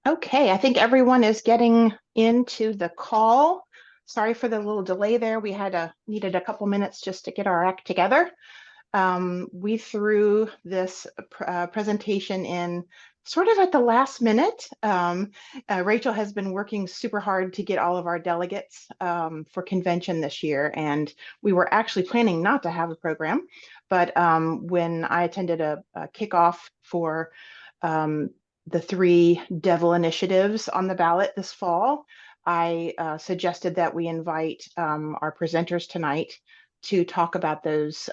Okay, I think everyone is getting into the call. Sorry for the little delay there. We had needed a couple minutes just to get our act together. We threw this presentation in sort of at the last minute. Rachel has been working super hard to get all of our delegates for convention this year, and we were actually planning not to have a program, but when I attended a kickoff for the three Devil initiatives on the ballot this fall, I suggested that we invite our presenters tonight to talk about those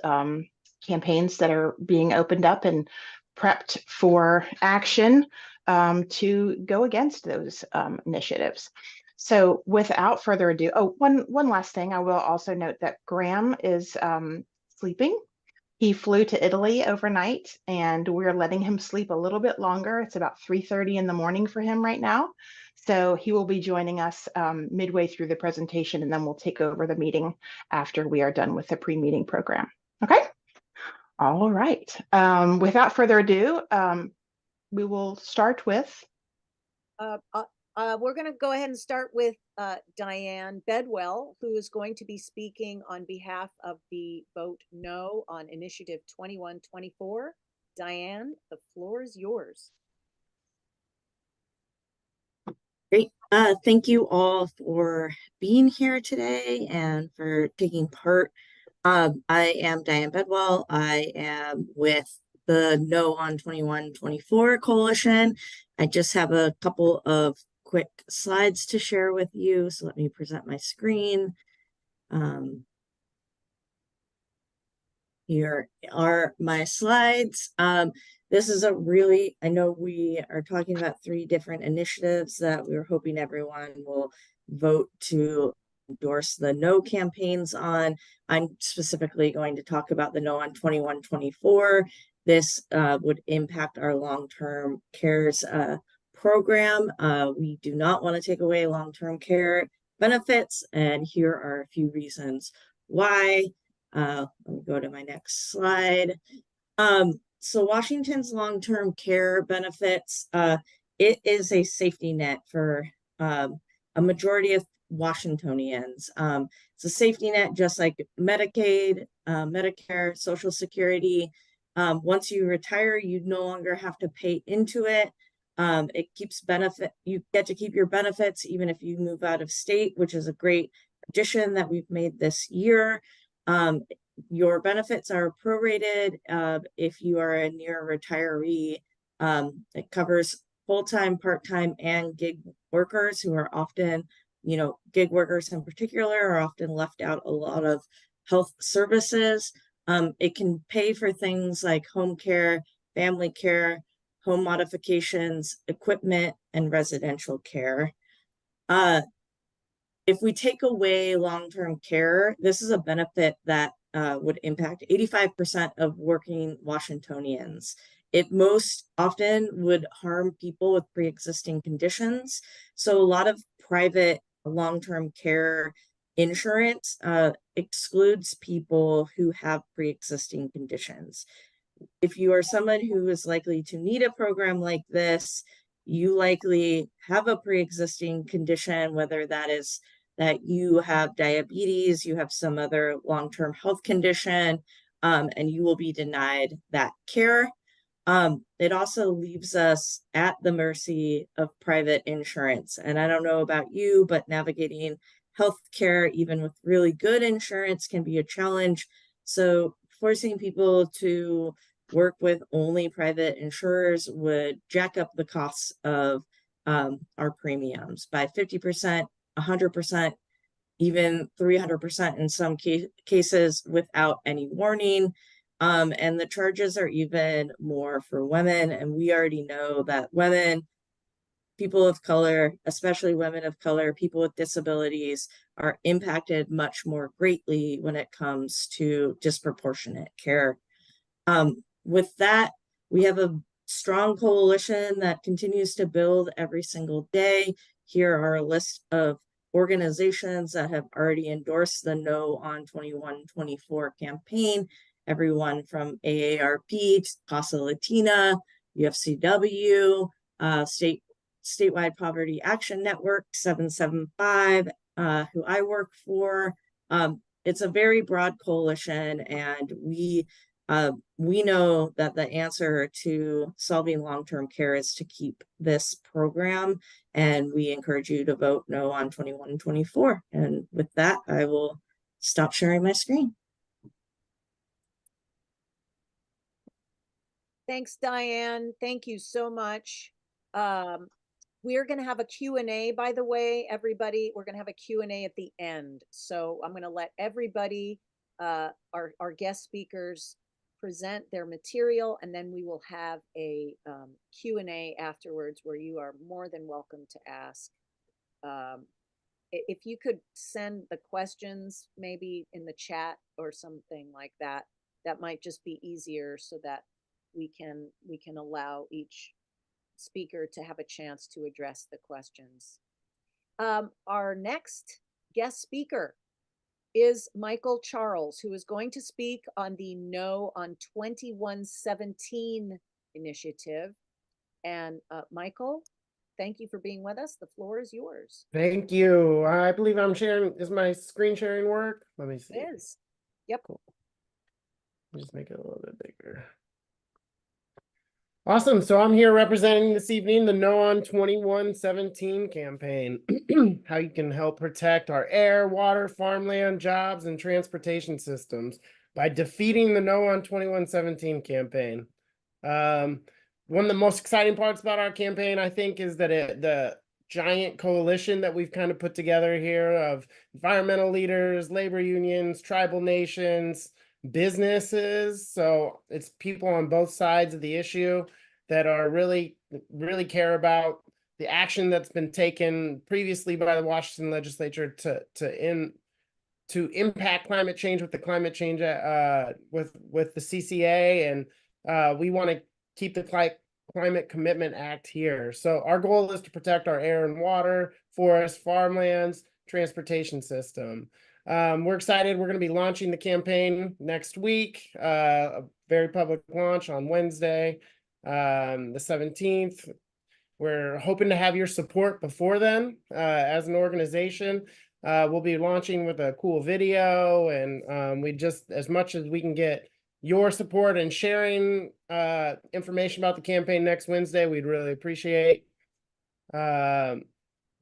campaigns that are being opened up and prepped for action to go against those initiatives. So without further ado, one last thing, I will also note that Graham is sleeping. He flew to Italy overnight, and we're letting him sleep a little bit longer. It's about 3:30 in the morning for him right now. So he will be joining us midway through the presentation, and then we'll take over the meeting after we are done with the pre-meeting program. Okay? All right. Without further ado, we will start with. We're going to go ahead and start with Diane Bedwell, who is going to be speaking on behalf of the Vote No on Initiative 2124. Diane, the floor is yours. Great. Thank you all for being here today and for taking part. I am Diane Bedwell. I am with the No on 2124 Coalition. I just have a couple of quick slides to share with you. So let me present my screen. Here are my slides. This is I know we are talking about three different initiatives that we're hoping everyone will vote to endorse the No campaigns on. I'm specifically going to talk about the No on 2124. This would impact our long-term cares program. We do not want to take away long-term care benefits, and here are a few reasons why. Let me go to my next slide. So Washington's long-term care benefits, it is a safety net for a majority of Washingtonians. It's a safety net just like Medicaid, Medicare, Social Security. Once you retire, you no longer have to pay into it. It keeps you get to keep your benefits even if you move out of state, which is a great addition that we've made this year. Your benefits are prorated if you are a near retiree. It covers full-time, part-time, and gig workers who are often, gig workers in particular are often left out a lot of health services. It can pay for things like home care, family care, home modifications, equipment, and residential care. If we take away long-term care, this is a benefit that would impact 85% of working Washingtonians. It most often would harm people with pre-existing conditions. So a lot of private long-term care insurance excludes people who have pre-existing conditions. If you are someone who is likely to need a program like this, you likely have a pre-existing condition, whether that is that you have diabetes, you have some other long-term health condition, and you will be denied that care. It also leaves us at the mercy of private insurance. And I don't know about you, but navigating healthcare, even with really good insurance, can be a challenge. So forcing people to work with only private insurers would jack up the costs of our premiums by 50%, 100%, even 300% in some cases without any warning. And the charges are even more for women. And we already know that women, people of color, especially women of color, people with disabilities, are impacted much more greatly when it comes to disproportionate care. With that, we have a strong coalition that continues to build every single day. Here are a list of organizations that have already endorsed the No on 2124 campaign. Everyone from AARP to Casa Latina, UFCW, Statewide Poverty Action Network 775, who I work for. It's a very broad coalition, and we know that the answer to solving long-term care is to keep this program, and we encourage you to vote no on 21 and 24. And with that, I will stop sharing my screen. Thanks, Diane. Thank you so much. We're going to have a Q&A, by the way, everybody. We're going to have a Q&A at the end. So I'm going to let everybody, our guest speakers, present their material, and then we will have a Q&A afterwards where you are more than welcome to ask. If you could send the questions maybe in the chat or something like that, that might just be easier so that we can allow each speaker to have a chance to address the questions. Our next guest speaker is Michael Charles, who is going to speak on the No on 2117 initiative. And Michael, thank you for being with us. The floor is yours. Thank you. I believe I'm sharing. Is my screen sharing work? Let me see. It is. Yep. Cool. Just make it a little bit bigger. Awesome. So I'm here representing this evening the No on 2117 campaign. How you can help protect our air, water, farmland, jobs, and transportation systems by defeating the No on 2117 campaign. One of the most exciting parts about our campaign, I think, is that the giant coalition that we've kind of put together here of environmental leaders, labor unions, tribal nations, businesses. So it's people on both sides of the issue that are really care about the action that's been taken previously by the Washington legislature to impact climate change with the climate change with the CCA, and we want to keep the Climate Commitment Act here. So our goal is to protect our air and water, forests, farmlands, transportation system. We're excited. We're going to be launching the campaign next week, a very public launch on Wednesday, the 17th. We're hoping to have your support before then. As an organization, we'll be launching with a cool video, and we just, as much as we can get your support and sharing information about the campaign next Wednesday, we'd really appreciate.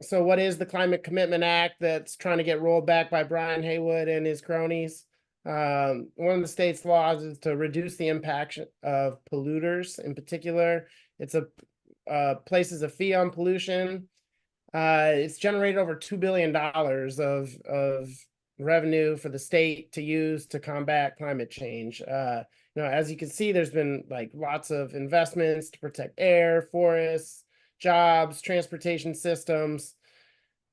So what is the Climate Commitment Act that's trying to get rolled back by Brian Haywood and his cronies? One of the state's laws is to reduce the impact of polluters. In particular, it's places a fee on pollution. It's generated over $2 billion of revenue for the state to use to combat climate change. As you can see, there's been like lots of investments to protect air, forests, jobs, transportation systems.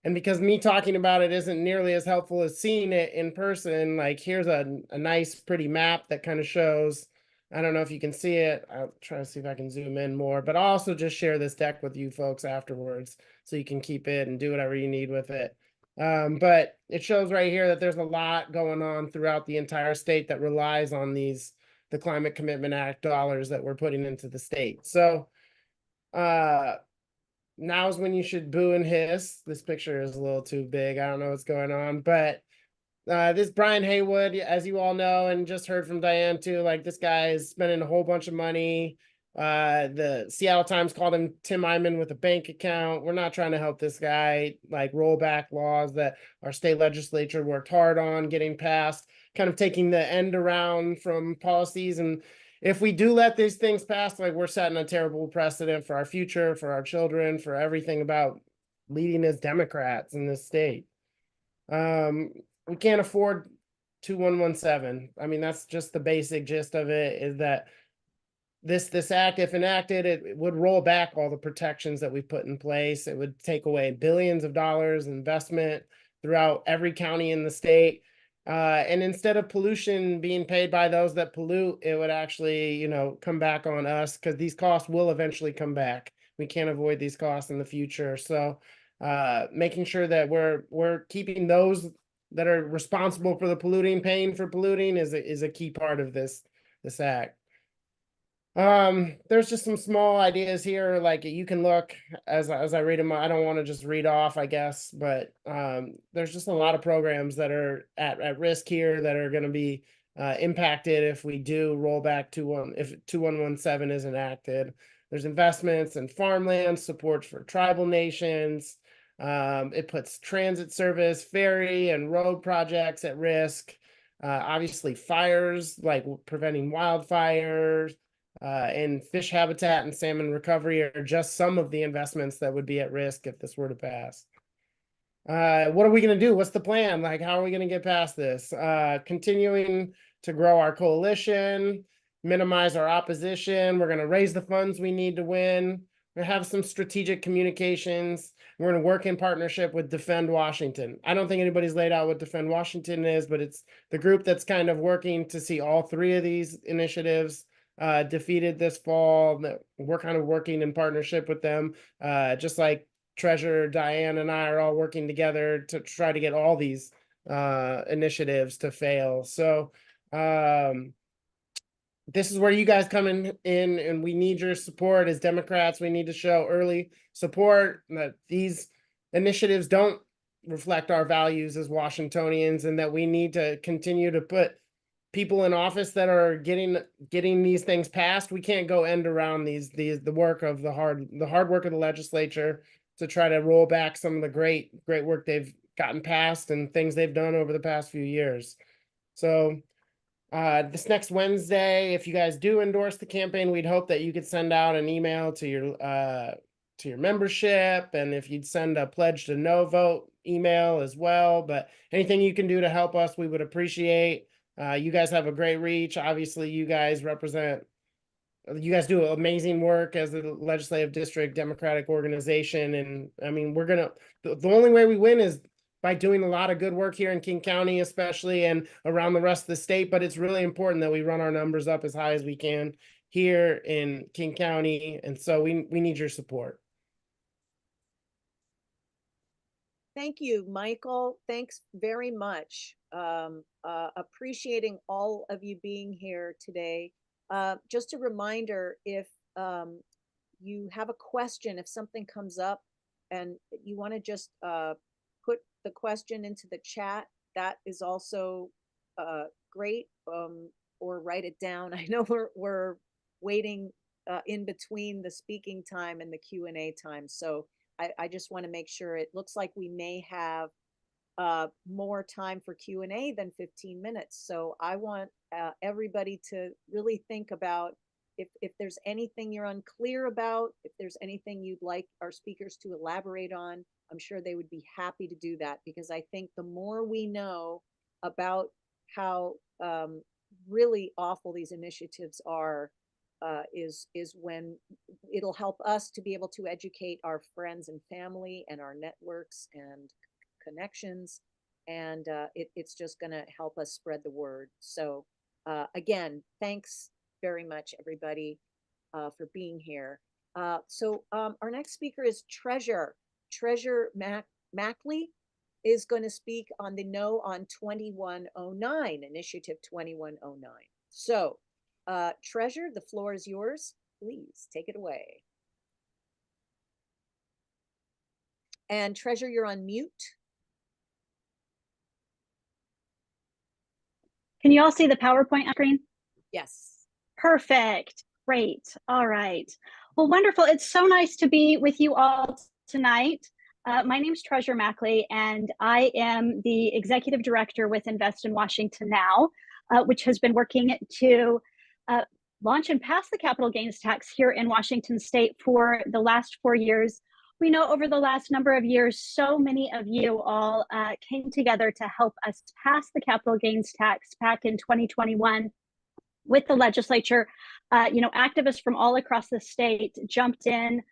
And because me talking about it isn't nearly as helpful as seeing it in person, like here's a nice pretty map that kind of shows, I don't know if you can see it. I'll try to see if I can zoom in more, but I'll also just share this deck with you folks afterwards so you can keep it and do whatever you need with it. But it shows right here that there's a lot going on throughout the entire state that relies on the Climate Commitment Act dollars that we're putting into the state. So now's when you should boo and hiss. This picture is a little too big. I don't know what's going on, but this Brian Haywood, as you all know, and just heard from Diane too, like this guy is spending a whole bunch of money. The Seattle Times called him Tim Eyman with a bank account. We're not trying to help this guy like roll back laws that our state legislature worked hard on getting passed, kind of taking the end around from policies. And if we do let these things pass, like we're setting a terrible precedent for our future, for our children, for everything about leading as Democrats in this state. We can't afford 2117. I mean, that's just the basic gist of it, is that this act, if enacted, it would roll back all the protections that we put in place. It would take away billions of dollars investment throughout every county in the state. And instead of pollution being paid by those that pollute, it would actually, come back on us, because these costs will eventually come back. We can't avoid these costs in the future. So making sure that we're keeping those that are responsible for the polluting paying for polluting is a key part of this act. There's just some small ideas here, like you can look as I read them. I don't want to just read off, I guess, but there's just a lot of programs that are at risk here that are going to be impacted if we do roll back if 2117 is enacted. There's investments in farmland, support for tribal nations. It puts transit service, ferry, and road projects at risk. Obviously, fires, like preventing wildfires. And fish habitat and salmon recovery are just some of the investments that would be at risk if this were to pass. What are we going to do? What's the plan? Like, how are we going to get past this? Continuing to grow our coalition, minimize our opposition. We're going to raise the funds we need to win. We're going to have some strategic communications. We're going to work in partnership with Defend Washington. I don't think anybody's laid out what Defend Washington is, but it's the group that's kind of working to see all three of these initiatives defeated this fall. That we're kind of working in partnership with them, just like Treasurer Diane and I are all working together to try to get all these initiatives to fail. So this is where you guys come in, and we need your support as Democrats. We need to show early support that these initiatives don't reflect our values as Washingtonians, and that we need to continue to put people in office that are getting these things passed. We can't go end around the work of the hard work of the legislature to try to roll back some of the great work they've gotten passed and things they've done over the past few years. So this next Wednesday, if you guys do endorse the campaign, we'd hope that you could send out an email to your membership, and if you'd send a pledge to no vote email as well. But anything you can do to help us, we would appreciate. You guys have a great reach. Obviously, you guys do amazing work as the legislative district Democratic organization. And I mean, the only way we win is by doing a lot of good work here in King County, especially, and around the rest of the state. But it's really important that we run our numbers up as high as we can here in King County. And so we need your support. Thank you, Michael. Thanks very much. Appreciating all of you being here today. Just a reminder, if you have a question, if something comes up and you want to just put the question into the chat, that is also great, or write it down. I know we're waiting in between the speaking time and the Q&A time. So I just want to make sure. It looks like we may have more time for Q&A than 15 minutes. So I want everybody to really think about if there's anything you're unclear about, if there's anything you'd like our speakers to elaborate on. I'm sure they would be happy to do that, because I think the more we know about how really awful these initiatives are, is when it'll help us to be able to educate our friends and family and our networks and connections, and it's just going to help us spread the word. So again, thanks very much, everybody, for being here. So our next speaker is Treasurer Mackley is going to speak on the No on 2109, Initiative 2109. So Treasurer, the floor is yours. Please take it away. And Treasurer, you're on mute. Can you all see the PowerPoint screen? Yes. Perfect. Great. All right. Well, wonderful. It's so nice to be with you all tonight. My name is Treasurer Mackley, and I am the Executive Director with Invest in Washington Now, which has been working to launch and pass the capital gains tax here in Washington State for the last 4 years. We know over the last number of years, so many of you all came together to help us pass the capital gains tax back in 2021 with the legislature. Activists from all across the state jumped in,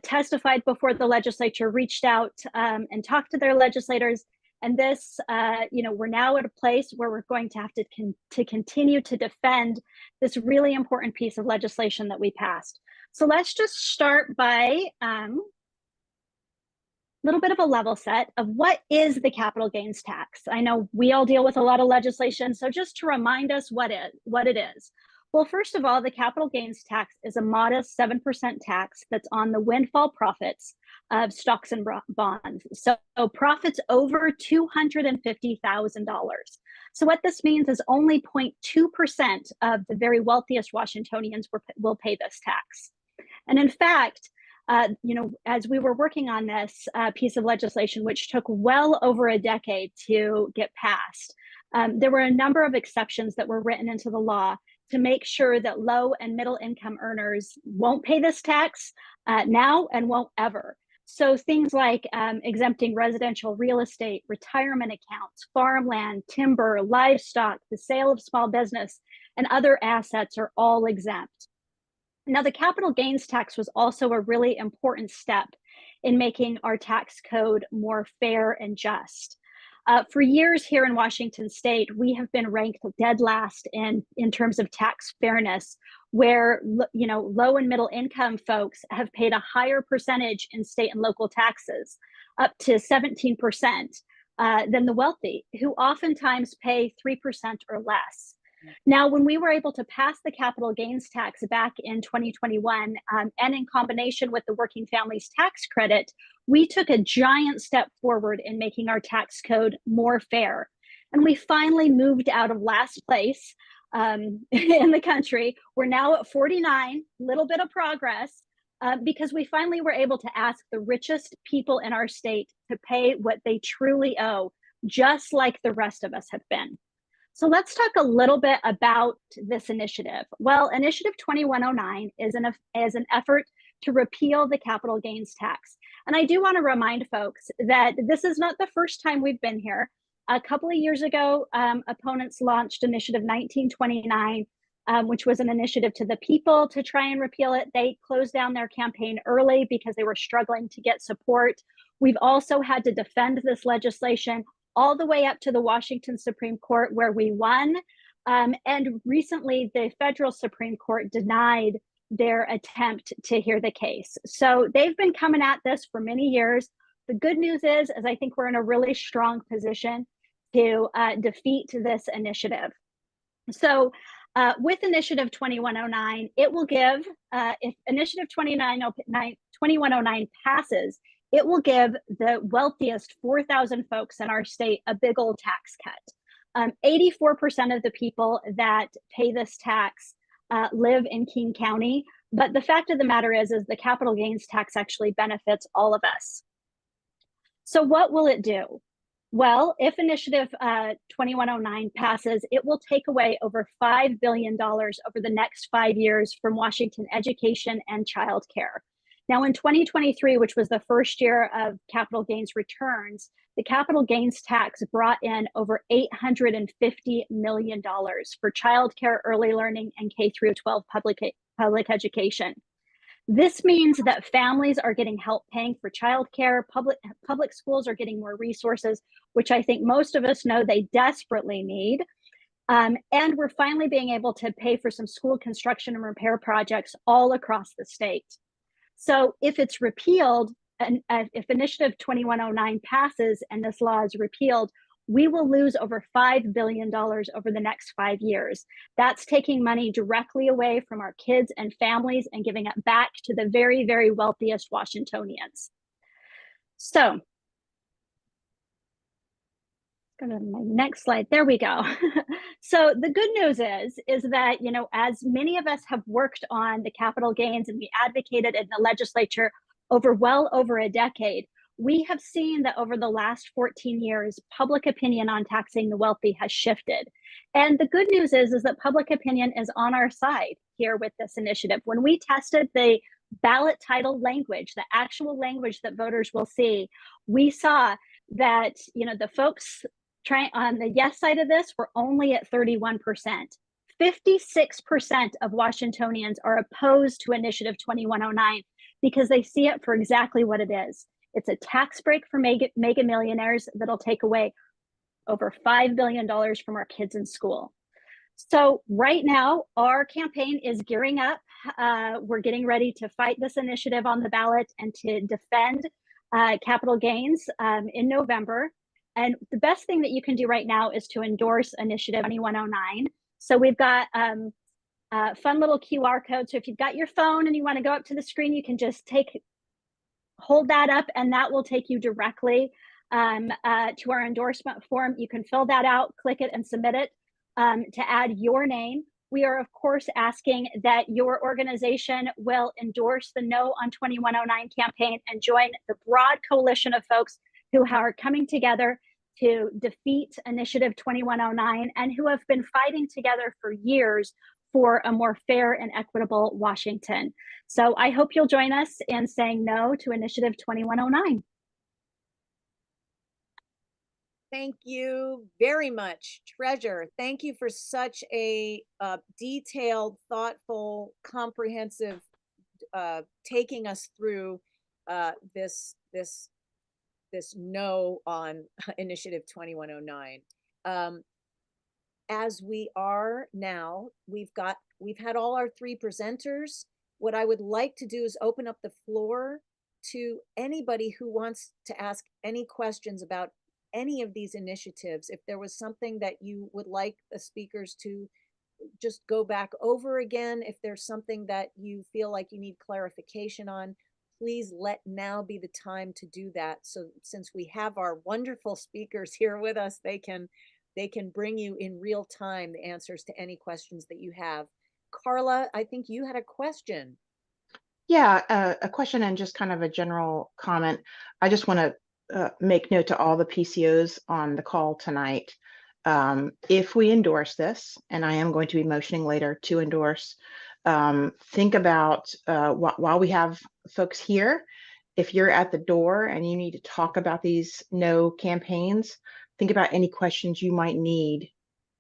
testified before the legislature, reached out and talked to their legislators. And this, we're now at a place where we're going to have to continue to defend this really important piece of legislation that we passed. So let's just start by little bit of a level set of what is the capital gains tax. I know we all deal with a lot of legislation, so just to remind us what it is. Well, first of all, the capital gains tax is a modest 7% tax that's on the windfall profits of stocks and bonds. So profits over $250,000. So what this means is only 0.2% of the very wealthiest Washingtonians will pay this tax. And in fact, as we were working on this piece of legislation, which took well over a decade to get passed, there were a number of exceptions that were written into the law to make sure that low and middle income earners won't pay this tax now and won't ever. So things like exempting residential real estate, retirement accounts, farmland, timber, livestock, the sale of small business, and other assets are all exempt. Now, the capital gains tax was also a really important step in making our tax code more fair and just. For years here in Washington State, we have been ranked dead last in terms of tax fairness, where low and middle income folks have paid a higher percentage in state and local taxes, up to 17%, than the wealthy, who oftentimes pay 3% or less. Now, when we were able to pass the capital gains tax back in 2021, and in combination with the Working Families Tax Credit, we took a giant step forward in making our tax code more fair. And we finally moved out of last place in the country. We're now at 49, little bit of progress, because we finally were able to ask the richest people in our state to pay what they truly owe, just like the rest of us have been. So let's talk a little bit about this initiative. Well, Initiative 2109 is an effort to repeal the capital gains tax. And I do want to remind folks that this is not the first time we've been here. A couple of years ago, opponents launched Initiative 1929, which was an initiative to the people to try and repeal it. They closed down their campaign early because they were struggling to get support. We've also had to defend this legislation all the way up to the Washington Supreme Court, where we won. And recently, the federal Supreme Court denied their attempt to hear the case. So they've been coming at this for many years. The good news is I think we're in a really strong position to defeat this initiative. So with Initiative 2109, it will give, if Initiative 2109 passes, it will give the wealthiest 4,000 folks in our state a big old tax cut. 84% of the people that pay this tax live in King County, but the fact of the matter is the capital gains tax actually benefits all of us. So what will it do? Well, if Initiative 2109 passes, it will take away over $5 billion over the next 5 years from Washington education and childcare. Now, in 2023, which was the first year of capital gains returns, the capital gains tax brought in over $850 million for childcare, early learning, and K-12 public education. This means that families are getting help paying for childcare, public schools are getting more resources, which I think most of us know they desperately need. And we're finally being able to pay for some school construction and repair projects all across the state. So if it's repealed, and if Initiative 2109 passes and this law is repealed, we will lose over $5 billion over the next 5 years. That's taking money directly away from our kids and families and giving it back to the very, very wealthiest Washingtonians. So, go to my next slide. There we go. So the good news is that, as many of us have worked on the capital gains and we advocated in the legislature well over a decade, we have seen that over the last 14 years, public opinion on taxing the wealthy has shifted. And the good news is that public opinion is on our side here with this initiative. When we tested the ballot title language, the actual language that voters will see, we saw that, the folks trying on the yes side of this were only at 31%. 56% of Washingtonians are opposed to Initiative 2109 because they see it for exactly what it is. It's a tax break for mega millionaires that'll take away over $5 billion from our kids in school. So right now, our campaign is gearing up. We're getting ready to fight this initiative on the ballot and to defend capital gains in November. And the best thing that you can do right now is to endorse Initiative 2109. So we've got fun little QR code. So if you've got your phone and you want to go up to the screen, you can just hold that up, and that will take you directly to our endorsement form. You can fill that out, click it, and submit it to add your name. We are, of course, asking that your organization will endorse the No on 2109 campaign and join the broad coalition of folks who are coming together to defeat Initiative 2109 and who have been fighting together for years for a more fair and equitable Washington. So I hope you'll join us in saying no to Initiative 2109. Thank you very much, Treasure. Thank you for such a detailed, thoughtful, comprehensive taking us through this no on Initiative 2109. As we are now, we've had all our three presenters. What I would like to do is open up the floor to anybody who wants to ask any questions about any of these initiatives. If there was something that you would like the speakers to just go back over again, if there's something that you feel like you need clarification on, please let now be the time to do that. So since we have our wonderful speakers here with us, they can bring you in real time the answers to any questions that you have. Carla, I think you had a question. Yeah, a question and just kind of a general comment. I just want to make note to all the PCOs on the call tonight. If we endorse this, and I am going to be motioning later to endorse, think about while we have folks here, if you're at the door and you need to talk about these no campaigns, think about any questions you might need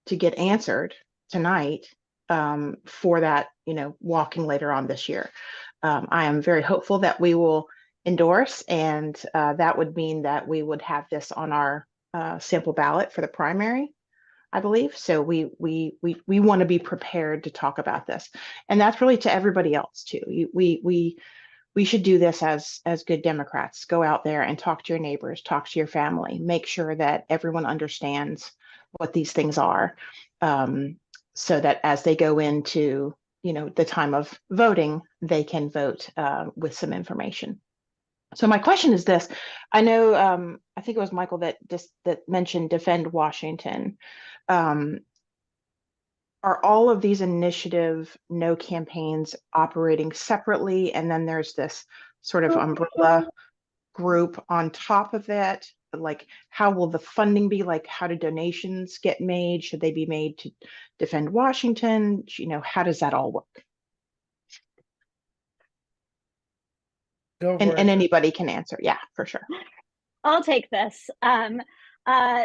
to get answered tonight for that, walking later on this year. I am very hopeful that we will endorse, and that would mean that we would have this on our sample ballot for the primary, I believe. So we want to be prepared to talk about this, and that's really to everybody else too. We should do this as good Democrats. Go out there and talk to your neighbors, talk to your family, make sure that everyone understands what these things are, so that as they go into the time of voting, they can vote with some information. So my question is this: I know, I think it was Michael that mentioned Defend Washington. Are all of these initiative no campaigns operating separately, and then there's this sort of umbrella group on top of that? Like, how will the funding be? Like, how do donations get made? Should they be made to Defend Washington? How does that all work? Go for And it. anybody can answer. Yeah, for sure. I'll take this.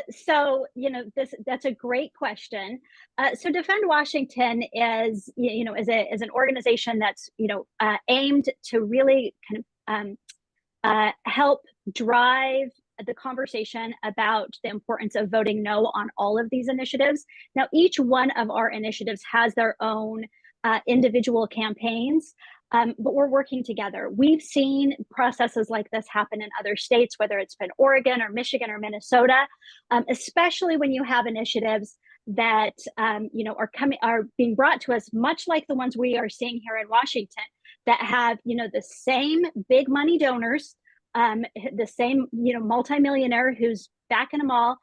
So that's a great question. So Defend Washington is is an organization that's aimed to really kind of help drive the conversation about the importance of voting no on all of these initiatives. Now, each one of our initiatives has their own individual campaigns. But we're working together. We've seen processes like this happen in other states, whether it's been Oregon or Michigan or Minnesota, especially when you have initiatives that are being brought to us, much like the ones we are seeing here in Washington, that have the same big money donors, the same multimillionaire who's backing them all.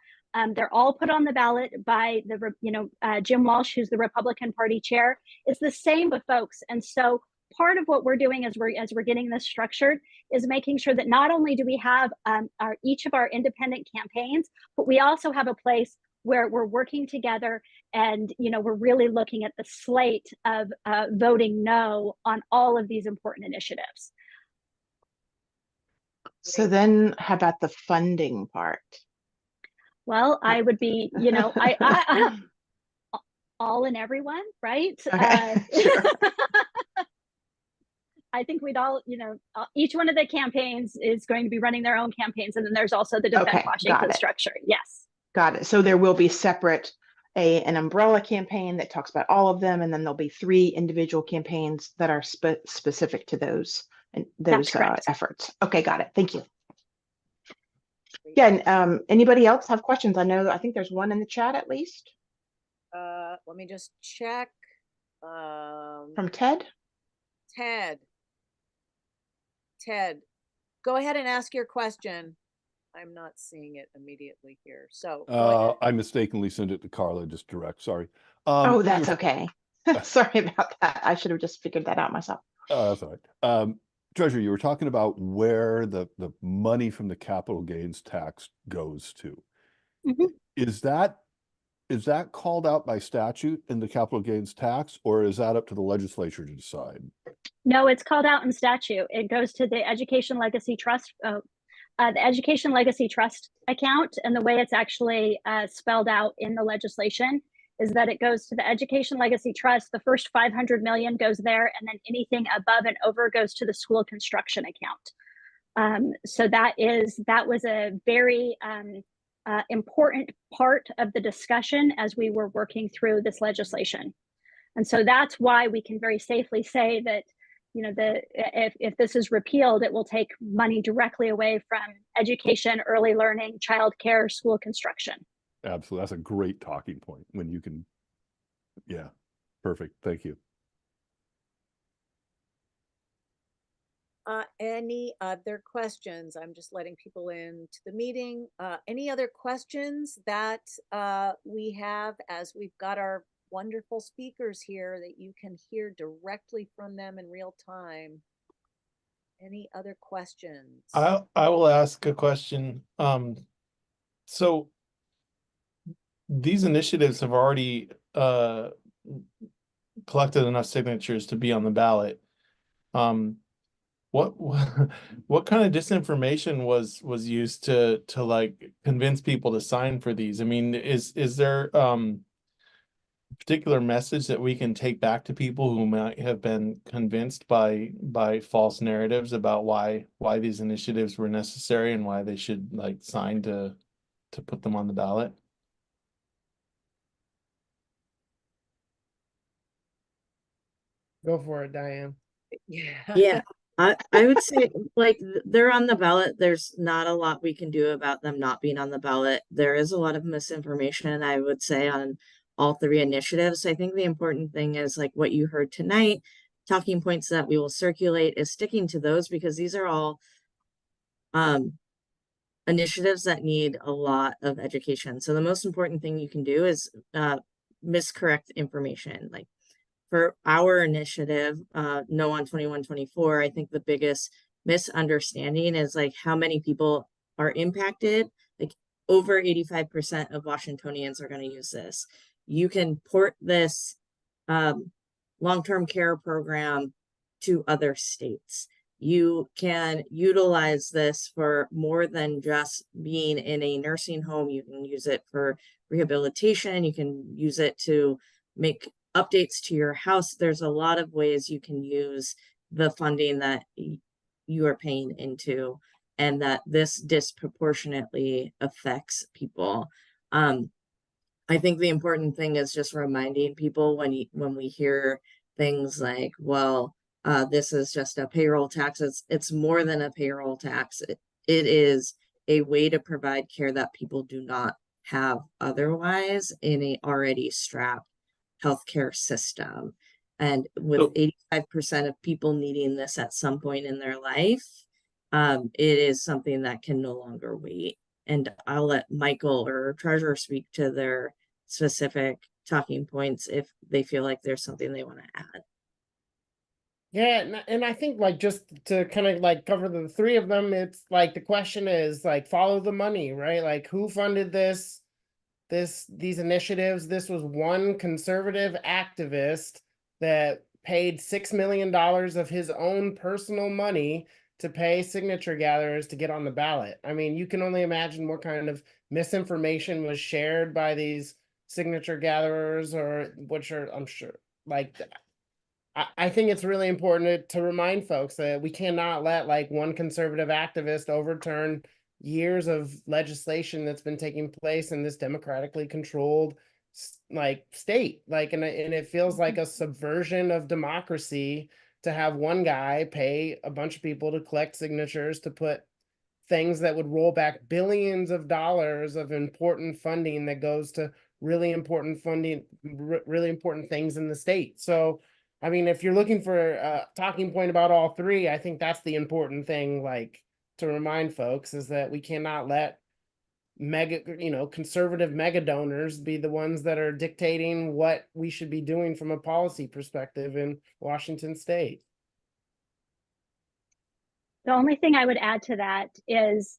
They're all put on the ballot by the Jim Walsh, who's the Republican Party chair. It's the same with folks, and so part of what we're doing as we're getting this structured is making sure that not only do we have each of our independent campaigns, but we also have a place where we're working together, and we're really looking at the slate of voting no on all of these important initiatives. So then how about the funding part? Well, I would be, I all and everyone, right? Okay, sure. I think we'd all, each one of the campaigns is going to be running their own campaigns. And then there's also the Defend Washington structure. Yes. Got it. So there will be separate, an umbrella campaign that talks about all of them. And then there'll be 3 individual campaigns that are specific to those efforts. Okay, got it. Thank you. Yeah. And anybody else have questions? I think there's one in the chat at least. Let me just check. from Ted. Ted. Ted, go ahead and ask your question. I'm not seeing it immediately here. So go ahead. I mistakenly sent it to Carla, just direct, sorry. Oh, You that's were- okay. Sorry about that. I should have just figured that out myself. That's all right. Treasurer, you were talking about where the money from the capital gains tax goes to. Mhm. Is that called out by statute in the capital gains tax, or is that up to the legislature to decide? No, it's called out in statute. It goes to the Education Legacy Trust, the Education Legacy Trust account, and the way it's actually spelled out in the legislation is that it goes to the Education Legacy Trust. The first 500 million goes there, and then anything above and over goes to the school construction account. So that was a very important part of the discussion as we were working through this legislation. And so that's why we can very safely say that, you know, if this is repealed, it will take money directly away from education, early learning, childcare, school construction. Absolutely. That's a great talking point when you can. Yeah, perfect. Thank you. Any other questions? I'm just letting people into the meeting. Any other questions that we have, as we've got our wonderful speakers here that you can hear directly from them in real time? Any other questions? I will ask a question. So these initiatives have already collected enough signatures to be on the ballot. What what kind of disinformation was used to like convince people to sign for these? I mean, is there a particular message that we can take back to people who might have been convinced by false narratives about why these initiatives were necessary and why they should like sign to put them on the ballot? Go for it, Diane. Yeah, I would say like they're on the ballot. There's not a lot we can do about them not being on the ballot. There is a lot of misinformation, I would say, on all three initiatives. I think the important thing is like what you heard tonight, talking points that we will circulate, is sticking to those, because these are all initiatives that need a lot of education. So the most important thing you can do is miscorrect information. Like for our initiative, No on 21-24, I think the biggest misunderstanding is like how many people are impacted. Like over 85% of Washingtonians are going to use this. You can port this long-term care program to other states. You can utilize this for more than just being in a nursing home. You can use it for rehabilitation. You can use it to make updates to your house. There's a lot of ways you can use the funding that you are paying into, and that this disproportionately affects people. I think the important thing is just reminding people when we hear things like, well, this is just a payroll tax. It's more than a payroll tax. It is a way to provide care that people do not have otherwise in a already strapped healthcare system. And with 85% of people needing this at some point in their life, it is something that can no longer wait. And I'll let Michael or Treasurer speak to their specific talking points if they feel like there's something they want to add. Yeah, and I think like just to kind of like cover the three of them, it's like the question is like follow the money, right? Like who funded these initiatives? This was one conservative activist that paid $6 million of his own personal money to pay signature gatherers to get on the ballot. I mean, you can only imagine what kind of misinformation was shared by these signature gatherers, or which are, I'm sure, like, I think it's really important to remind folks that we cannot let like one conservative activist overturn years of legislation that's been taking place in this democratically controlled like state. Like, and it feels like a subversion of democracy to have one guy pay a bunch of people to collect signatures to put things that would roll back billions of dollars of important funding that goes to really important funding, really important things in the state. So I mean, if you're looking for a talking point about all three, I think that's the important thing, like, to remind folks, is that we cannot let conservative mega donors be the ones that are dictating what we should be doing from a policy perspective in Washington State. The only thing I would add to that is,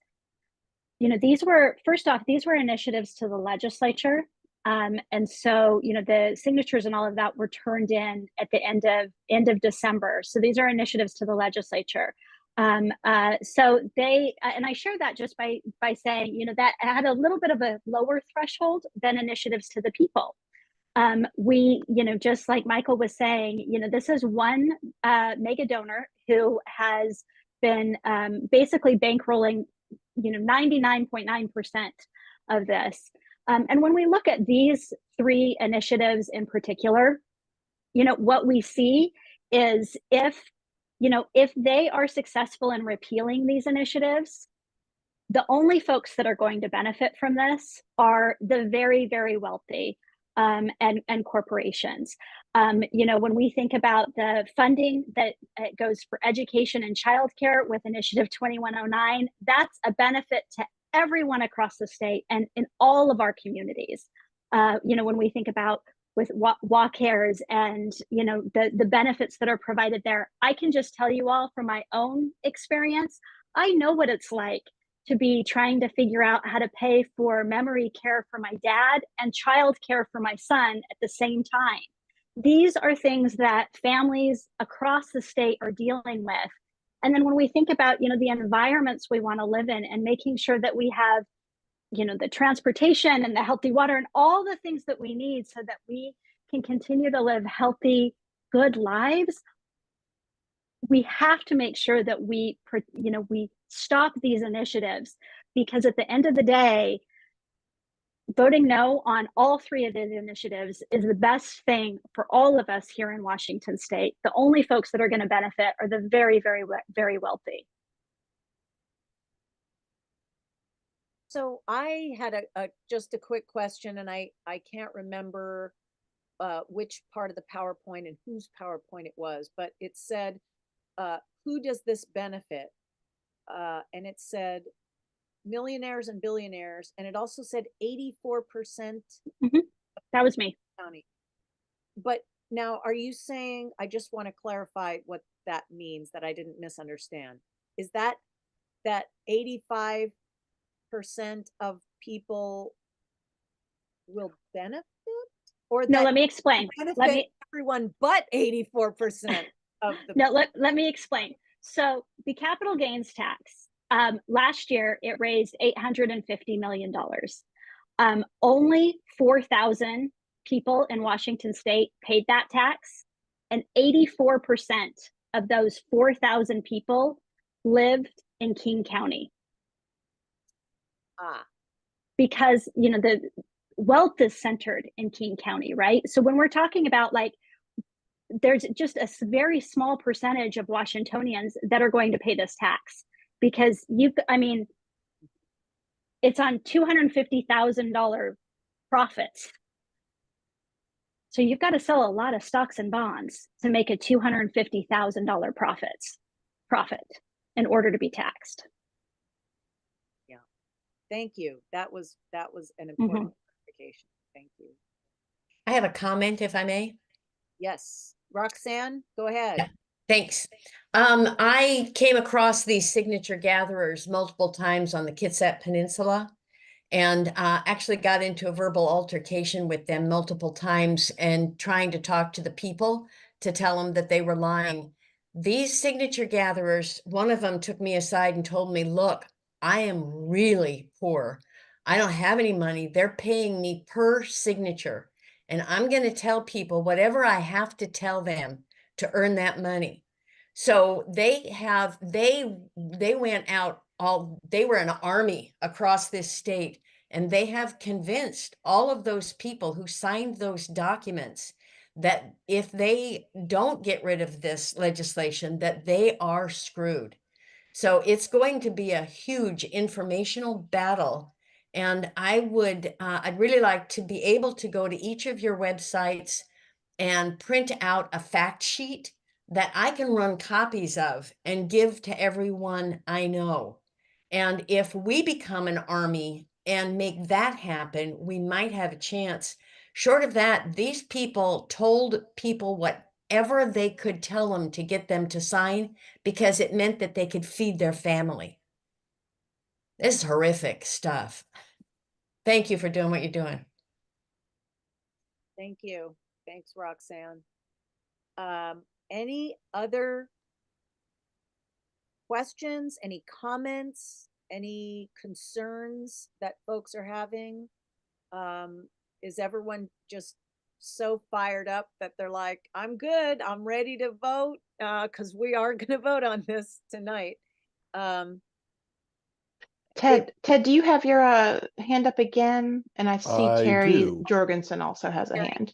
first off, these were initiatives to the legislature. And so, the signatures and all of that were turned in at the end of December. So these are initiatives to the legislature. So and I share that just by saying, that had a little bit of a lower threshold than initiatives to the people. We, just like Michael was saying, this is one mega donor who has been basically bankrolling, 99.9% of this. And when we look at these three initiatives in particular, what we see is if they are successful in repealing these initiatives, the only folks that are going to benefit from this are the very, very wealthy and corporations. When we think about the funding that goes for education and childcare with Initiative 2109, that's a benefit to everyone across the state and in all of our communities. When we think about with WACARES and the benefits that are provided there, I can just tell you all from my own experience, I know what it's like to be trying to figure out how to pay for memory care for my dad and child care for my son at the same time. These are things that families across the state are dealing with. And then when we think about, the environments we want to live in and making sure that we have, the transportation and the healthy water and all the things that we need so that we can continue to live healthy, good lives, we have to make sure that we stop these initiatives, because at the end of the day, voting no on all three of these initiatives is the best thing for all of us here in Washington State. The only folks that are going to benefit are the very, very, very wealthy. So I had just a quick question, and I can't remember which part of the PowerPoint and whose PowerPoint it was, but it said, who does this benefit? And it said millionaires and billionaires, and it also said 84%. That was me. County. But now, are you saying, I just want to clarify what that means, that I didn't misunderstand. Is that 85% of people will benefit? Or No, that let me explain. benefit everyone but 84% of the No, let me explain. So the capital gains tax, last year it raised $850 million. Only 4,000 people in Washington State paid that tax, and 84% of those 4,000 people lived in King County. Because the wealth is centered in King County, right? So when we're talking about, like, there's just a very small percentage of Washingtonians that are going to pay this tax, because it's on $250,000 profits. So you've got to sell a lot of stocks and bonds to make a $250,000 profit in order to be taxed. Yeah. Thank you. That was an important clarification. Thank you. I have a comment, if I may. Yes. Roxanne, go ahead. Yeah, thanks. I came across these signature gatherers multiple times on the Kitsap Peninsula, and actually got into a verbal altercation with them multiple times and trying to talk to the people to tell them that they were lying. These signature gatherers, one of them took me aside and told me, look, I am really poor. I don't have any money. They're paying me per signature. And I'm going to tell people whatever I have to tell them to earn that money. So they went out, they were an army across this state, and they have convinced all of those people who signed those documents that if they don't get rid of this legislation, that they are screwed. So it's going to be a huge informational battle. And I'd really like to be able to go to each of your websites and print out a fact sheet that I can run copies of and give to everyone I know. And if we become an army and make that happen, we might have a chance. Short of that, these people told people whatever they could tell them to get them to sign because it meant that they could feed their family. This is horrific stuff. Thank you for doing what you're doing. Thank you. Thanks, Roxanne. Any other questions, any comments, any concerns that folks are having? Is everyone just so fired up that they're like, I'm good, I'm ready to vote? Because we are going to vote on this tonight. Ted, do you have your hand up again? And I see I Terry do. Jorgensen also has a Terry, hand.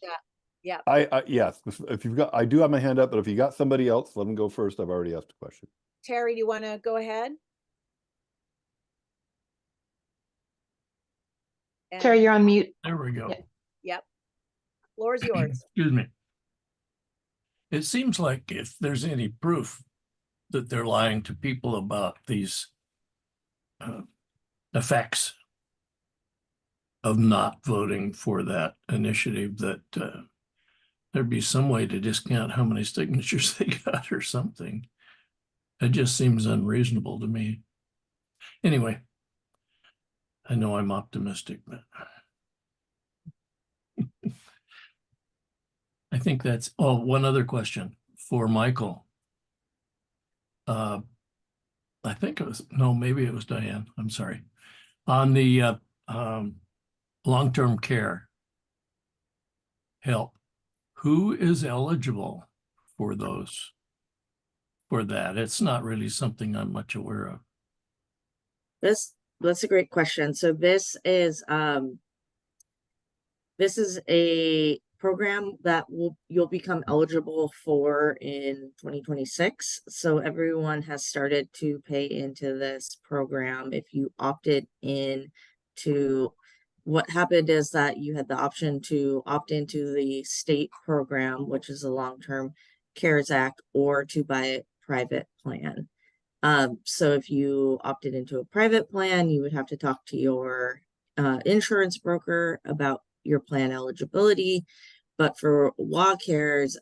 yeah. Yes, if you've got, I do have my hand up, but if you got somebody else, let them go first. I've already asked a question. Terry, do you want to go ahead? Terry, you're on mute. There we go. Yeah. Yep. Floor is yours. Excuse me. It seems like if there's any proof that they're lying to people about these effects of not voting for that initiative, that there'd be some way to discount how many signatures they got or something. It just seems unreasonable to me. Anyway, I know I'm optimistic, but I think that's, oh, one other question for Michael. I think it was, no, maybe it was Diane, I'm sorry. On the long-term care help, who is eligible for those, for that? It's not really something I'm much aware of. That's a great question. So this is a program that you'll become eligible for in 2026. So everyone has started to pay into this program. If you opted in to, what happened is that you had the option to opt into the state program, which is a long-term CARES Act, or to buy a private plan. So if you opted into a private plan, you would have to talk to your insurance broker about your plan eligibility. But for WACARES,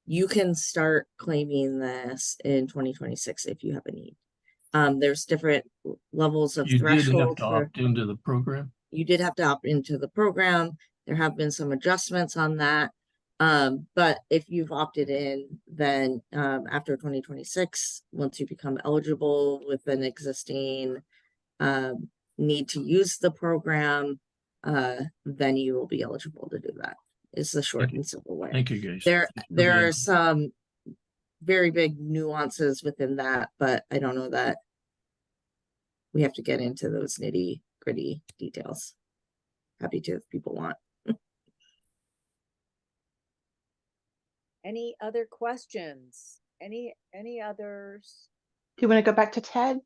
you can start claiming this in 2026 if you have a need. There's different levels of threshold. You did have to opt into the program? You did have to opt into the program. There have been some adjustments on that. But if you've opted in, then after 2026, once you become eligible with an existing need to use the program, then you will be eligible to do that. It's the short and simple way. Thank you, guys. There are some very big nuances within that, but I don't know that we have to get into those nitty-gritty details. Happy to if people want. Any other questions? Any others? Do you want to go back to Ted,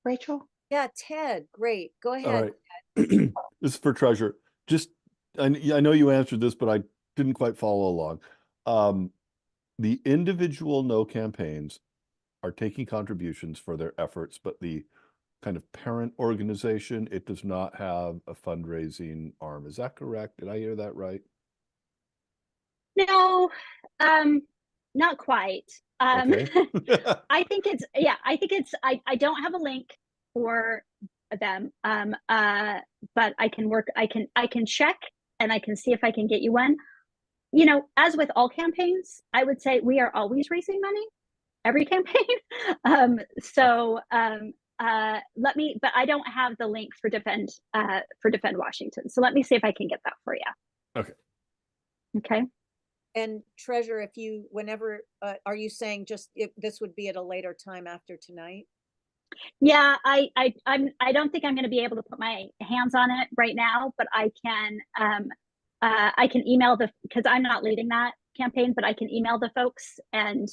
Rachel? Yeah, Ted, great. Go All ahead. right. This is for Treasurer. Just, I know you answered this, but I didn't quite follow along. The individual no campaigns are taking contributions for their efforts, but the kind of parent organization, it does not have a fundraising arm. Is that correct? Did I hear that right? No, not quite. Okay. I think it's, yeah, I don't have a link for them. But I can check and I can see if I can get you one. You know, as with all campaigns, I would say we are always raising money, every campaign. Let me, but I don't have the link for Defend Washington. So let me see if I can get that for you. Okay. Okay. And Treasurer, if you, whenever, are you saying just if this would be at a later time after tonight? Yeah, I don't think I'm going to be able to put my hands on it right now, but I can email because I'm not leading that campaign, but I can email the folks and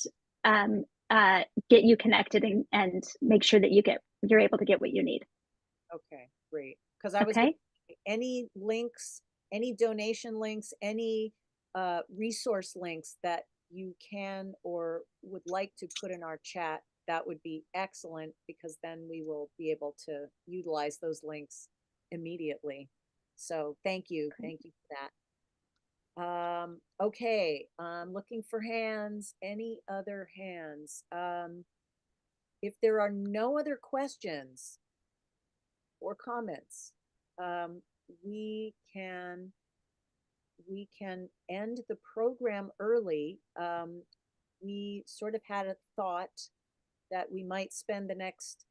get you connected and make sure that you're able to get what you need. Okay, great. Because I was okay. any links, any donation links, any resource links that you can or would like to put in our chat, that would be excellent, because then we will be able to utilize those links immediately. So thank you for that. Okay, I'm looking for hands. Any other hands? If there are no other questions or comments, we can end the program early. We sort of had a thought that we might spend the next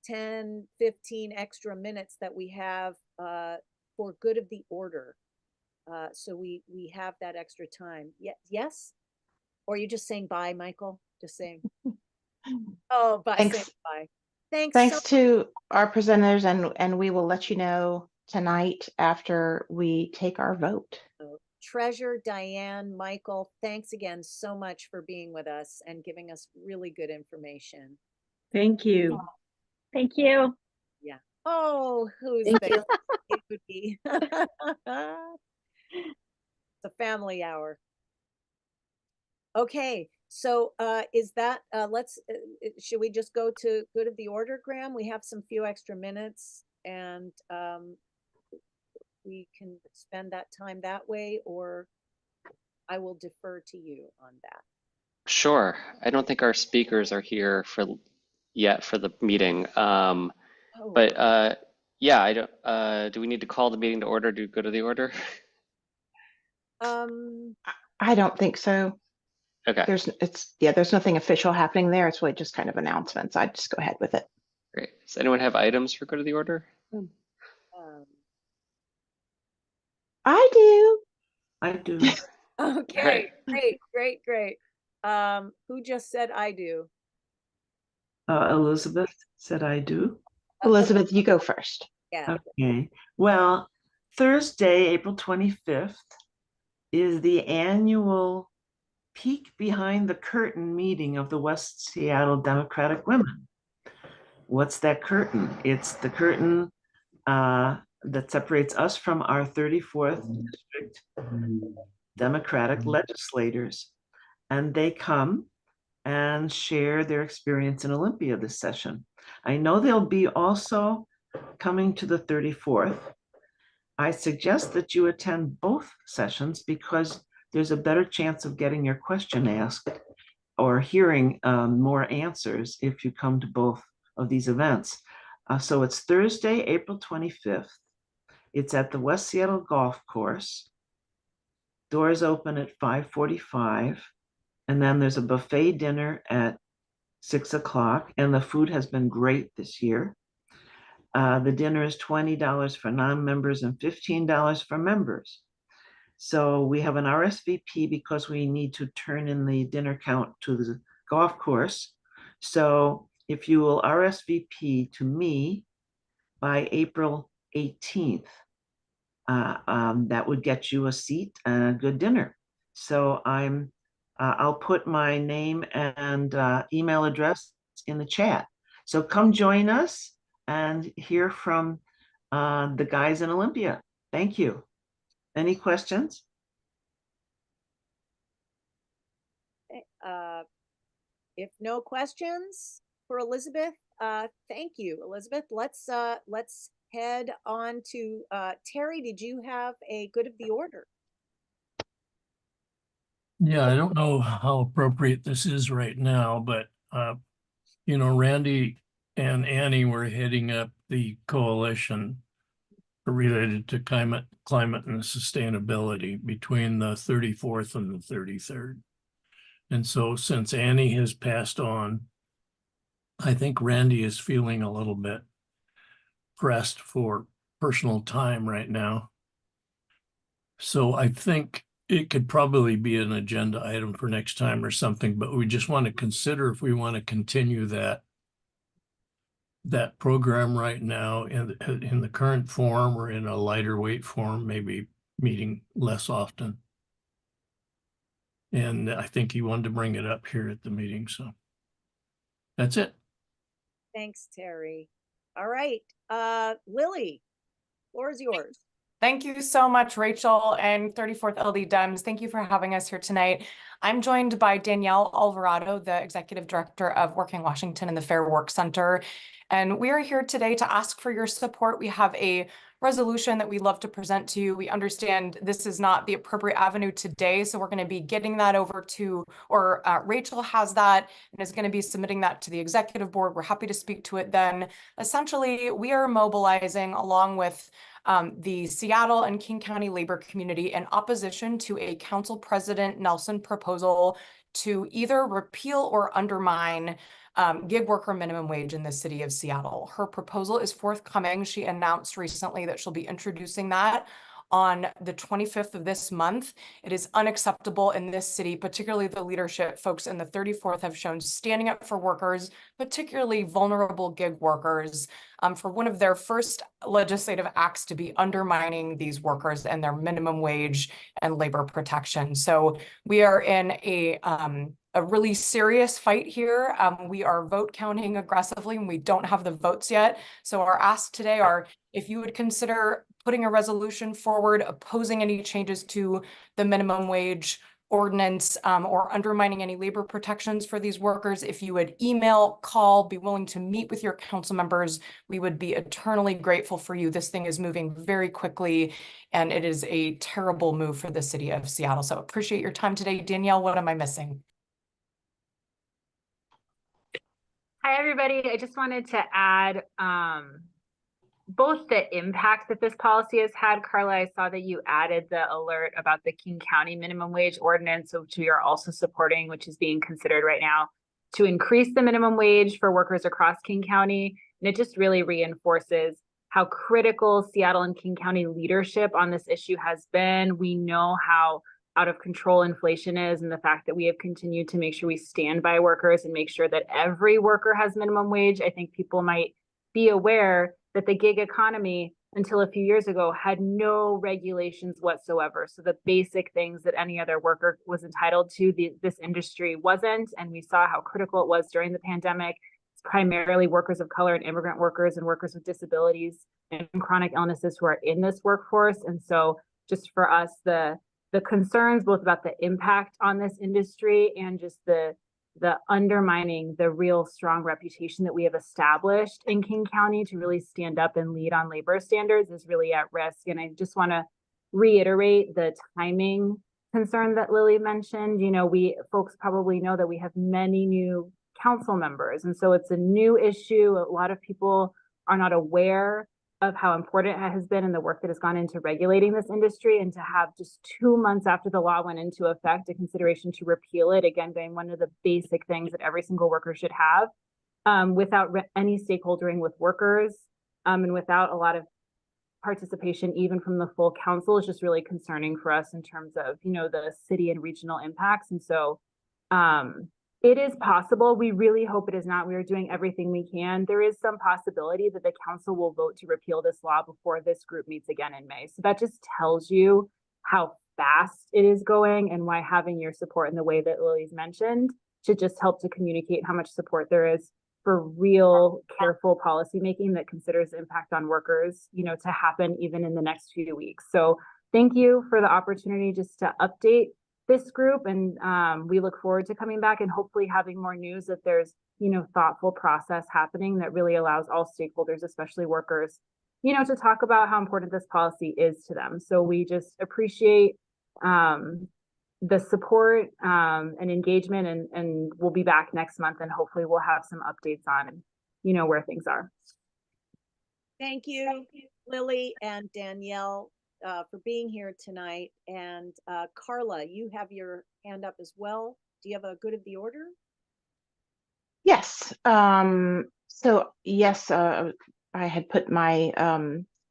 10, 15 extra minutes that we have for good of the order. So we have that extra time. Yes? Or are you just saying bye, Michael? Just saying. Oh, bye. Thanks. Saying bye. Thanks. Thanks to our presenters, and we will let you know tonight after we take our vote. Treasure, Diane, Michael, thanks again so much for being with us and giving us really good information. Thank you. Thank you. Yeah. Oh, who's Thank there? you. It would be. It's a family hour. Okay, so is that should we just go to good of the order, Graham? We have some few extra minutes, and we can spend that time that way, or I will defer to you on that. Sure. I don't think our speakers are here yet for the meeting. But yeah, I don't. Do we need to call the meeting to order to go to the order? I don't think so. Okay, There's nothing official happening there. It's really just kind of announcements. I'd just go ahead with it. great. Does anyone have items for go to the order? I do. I do. Okay, great. Who just said I do? Elizabeth said I do. Elizabeth, you go first. Yeah. Okay. Well, Thursday, April 25th is the annual peek behind the curtain meeting of the West Seattle Democratic Women. What's that curtain? It's the curtain that separates us from our 34th district Democratic legislators. And they come and share their experience in Olympia this session. I know they'll be also coming to the 34th. I suggest that you attend both sessions because there's a better chance of getting your question asked or hearing more answers if you come to both of these events. So it's Thursday, April 25th. It's at the West Seattle Golf Course. Doors open at 5:45. And then there's a buffet dinner at 6 o'clock. And the food has been great this year. The dinner is $20 for non-members and $15 for members. So we have an RSVP because we need to turn in the dinner count to the golf course. So if you will RSVP to me by April 18th, that would get you a seat and a good dinner. So I'll put my name and email address in the chat. So come join us and hear from the guys in Olympia. Thank you. Any questions? If no questions for Elizabeth, thank you, Elizabeth. Let's head on to Terry. Did you have a good of the order? Yeah, I don't know how appropriate this is right now, but Randy and Annie were heading up the coalition related to climate and sustainability between the 34th and the 33rd. And so since Annie has passed on, I think Randy is feeling a little bit pressed for personal time right now. So I think it could probably be an agenda item for next time or something, but we just want to consider if we want to continue that program right now in the current form or in a lighter weight form, maybe meeting less often. And I think he wanted to bring it up here at the meeting. So that's it. Thanks, Terry. All right. Lily, floor is yours. Thank you so much, Rachel and 34th LD Dems. Thank you for having us here tonight. I'm joined by Danielle Alvarado, the Executive Director of Working Washington and the Fair Work Center. And we are here today to ask for your support. We have a resolution that we'd love to present to you. We understand this is not the appropriate avenue today, so we're going to be getting that over to, or Rachel has that and is going to be submitting that to the executive board. We're happy to speak to it then. Essentially, we are mobilizing along with the Seattle and King County labor community in opposition to a Council President Nelson proposal to either repeal or undermine gig worker minimum wage in the city of Seattle. Her proposal is forthcoming. She announced recently that she'll be introducing that on the 25th of this month. It is unacceptable in this city, particularly the leadership folks in the 34th have shown standing up for workers, particularly vulnerable gig workers, for one of their first legislative acts to be undermining these workers and their minimum wage and labor protection. So we are in a really serious fight here. We are vote counting aggressively and we don't have the votes yet. So our asks today are if you would consider putting a resolution forward opposing any changes to the minimum wage ordinance or undermining any labor protections for these workers. If you would email, call, be willing to meet with your council members, we would be eternally grateful for you. This thing is moving very quickly and it is a terrible move for the city of Seattle. So appreciate your time today. Danielle, what am I missing? Hi, everybody. I just wanted to add both the impact that this policy has had. Carla, I saw that you added the alert about the King County minimum wage ordinance, which we are also supporting, which is being considered right now to increase the minimum wage for workers across King County. And it just really reinforces how critical Seattle and King County leadership on this issue has been. We know how out of control inflation is, and the fact that we have continued to make sure we stand by workers and make sure that every worker has minimum wage. I think people might be aware that the gig economy until a few years ago had no regulations whatsoever. So the basic things that any other worker was entitled to, this industry wasn't. And we saw how critical it was during the pandemic. It's primarily workers of color and immigrant workers and workers with disabilities and chronic illnesses who are in this workforce. And so just for us, the concerns both about the impact on this industry and just the undermining the real strong reputation that we have established in King County to really stand up and lead on labor standards is really at risk. And I just want to reiterate the timing concern that Lily mentioned. You know, folks probably know that we have many new council members. And so it's a new issue. A lot of people are not aware of how important it has been and the work that has gone into regulating this industry, and to have just 2 months after the law went into effect, a consideration to repeal it, again, being one of the basic things that every single worker should have, without any stakeholdering with workers, and without a lot of participation even from the full council, is just really concerning for us in terms of, you know, the city and regional impacts. And so it is possible. We really hope it is not. We are doing everything we can. There is some possibility that the council will vote to repeal this law before this group meets again in May. So that just tells you how fast it is going and why having your support in the way that Lily's mentioned should just help to communicate how much support there is for real careful policymaking that considers the impact on workers, you know, to happen even in the next few weeks. So thank you for the opportunity just to update this group, and we look forward to coming back and hopefully having more news that there's, you know, thoughtful process happening that really allows all stakeholders, especially workers, you know, to talk about how important this policy is to them. So we just appreciate the support and engagement, and we'll be back next month and hopefully we'll have some updates on, you know, where things are. Thank you, Lily and Danielle, for being here tonight. And Carla, you have your hand up as well. Do you have a good of the order? Yes. So yes, I had put my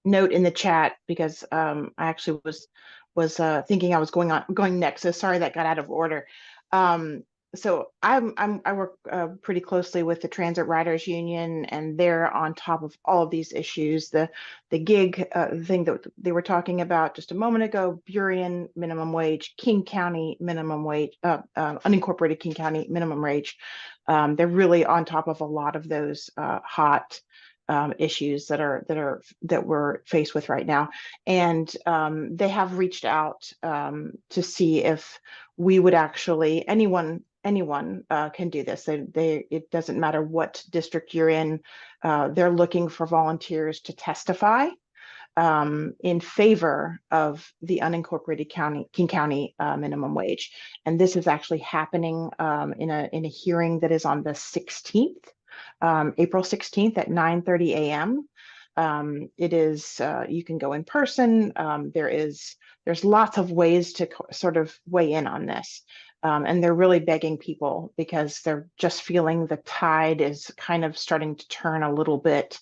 note in the chat because I actually was thinking I was going next. So sorry that got out of order. So I work pretty closely with the Transit Riders Union, and they're on top of all of these issues. The gig thing that they were talking about just a moment ago, Burien minimum wage, King County minimum wage, unincorporated King County minimum wage. They're really on top of a lot of those hot issues that we're faced with right now. And they have reached out to see if we would actually, anyone can do this. It doesn't matter what district you're in. They're looking for volunteers to testify in favor of the unincorporated King County minimum wage. And this is actually happening in a hearing that is on the 16th, April 16th at 9:30 a.m. It is, you can go in person. There's lots of ways to sort of weigh in on this. And they're really begging people because they're just feeling the tide is kind of starting to turn a little bit.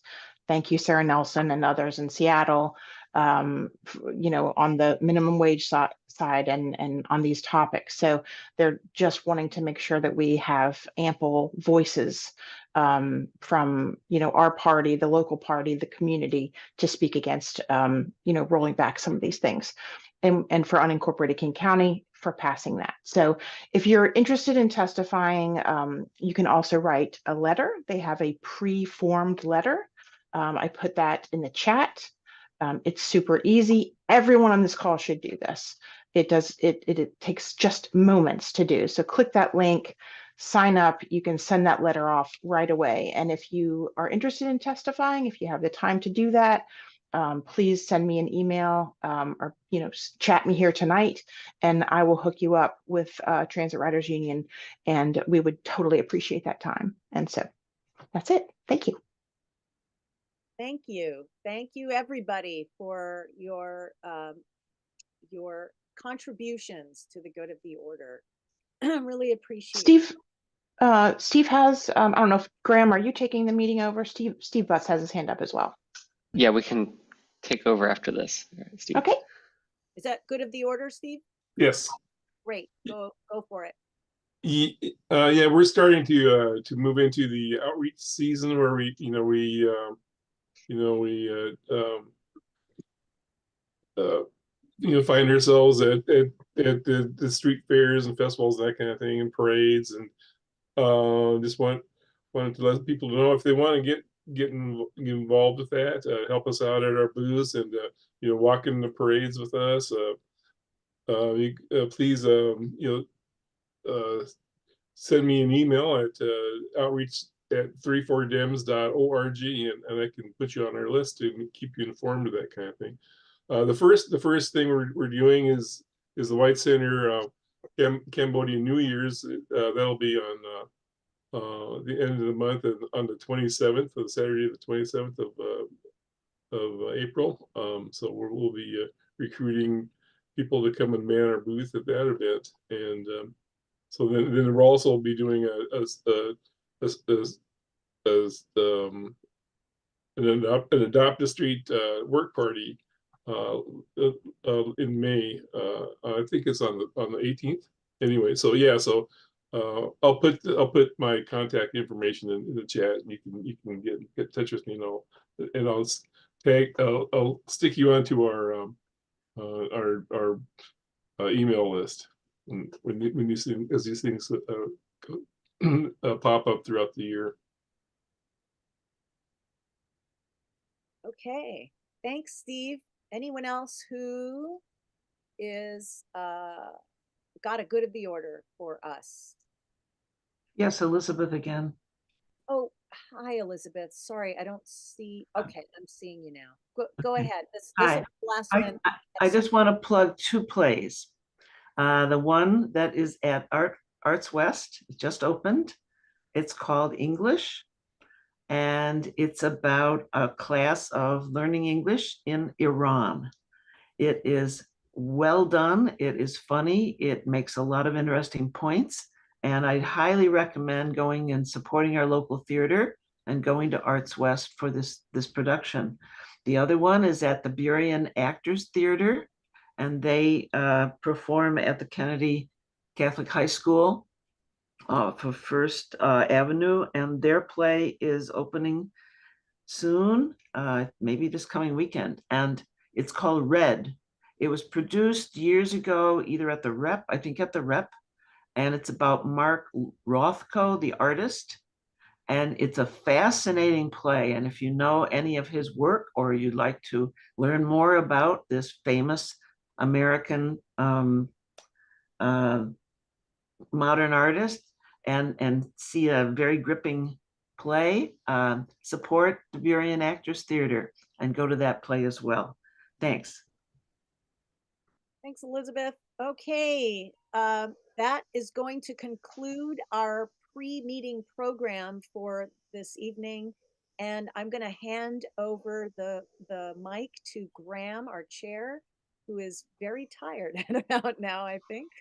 Thank you, Sarah Nelson and others in Seattle, on the minimum wage side and on these topics. So they're just wanting to make sure that we have ample voices from, our party, the local party, the community to speak against, rolling back some of these things. And for unincorporated King County for passing that. So if you're interested in testifying, you can also write a letter. They have a pre-formed letter. I put that in the chat. It's super easy. Everyone on this call should do this. It takes just moments to do. So click that link, sign up. You can send that letter off right away. And if you are interested in testifying, if you have the time to do that, please send me an email or chat me here tonight, and I will hook you up with Transit Riders Union, and we would totally appreciate that time. And so that's it. Thank you. Thank you. Thank you, everybody, for your contributions to the good of the order. Really appreciate Steve. Steve has, I don't know if Graham, are you taking the meeting over? Steve Butts has his hand up as well. Yeah, we can take over after this. Right, Steve. Okay. Is that good of the order, Steve? Yes. Great. Go for it. Yeah, we're starting to move into the outreach season where we find ourselves at the street fairs and festivals and that kind of thing, and parades, and just wanted to let people know if they want to get involved with that, help us out at our booths, and walk in the parades with us. Please send me an email at outreach@34dems.org, and I can put you on our list to keep you informed of that kind of thing. The first thing we're doing is the White Center Cambodian New Year's. That'll be on the end of the month, on the 27th, of Saturday, the 27th of April. So we'll be recruiting people to come and man our booth at that event, and so then we'll also be doing an Adopt a Street work party in May. I think it's on the 18th. Anyway, so yeah, so I'll put my contact information in the chat, and you can get in touch with me, and I'll stick you onto our email list when these things, as these things pop up throughout the year. Okay, thanks, Steve. Anyone else who is got a good of the order for us? Yes, Elizabeth again. Oh, hi, Elizabeth. Sorry, I don't see. Okay, I'm seeing you now. Go ahead. This will be the last one. I just want to plug two plays. The one that is at Arts West just opened. It's called English, and it's about a class of learning English in Iran. It is well done. It is funny. It makes a lot of interesting points. And I highly recommend going and supporting our local theater and going to Arts West for this production. The other one is at the Burien Actors Theater, and they perform at the Kennedy Catholic High School for First Avenue, and their play is opening soon, maybe this coming weekend, and it's called Red. It was produced years ago, either at the Rep, I think at the Rep, and it's about Mark Rothko, the artist, And it's a fascinating play. And if you know any of his work, or you'd like to learn more about this famous American modern artist, and see a very gripping play, support the Burien Actors Theater and go to that play as well. Thanks. Thanks, Elizabeth. Okay, that is going to conclude our pre-meeting program for this evening. And I'm going to hand over the mic to Graham, our chair, who is very tired and about now, I think.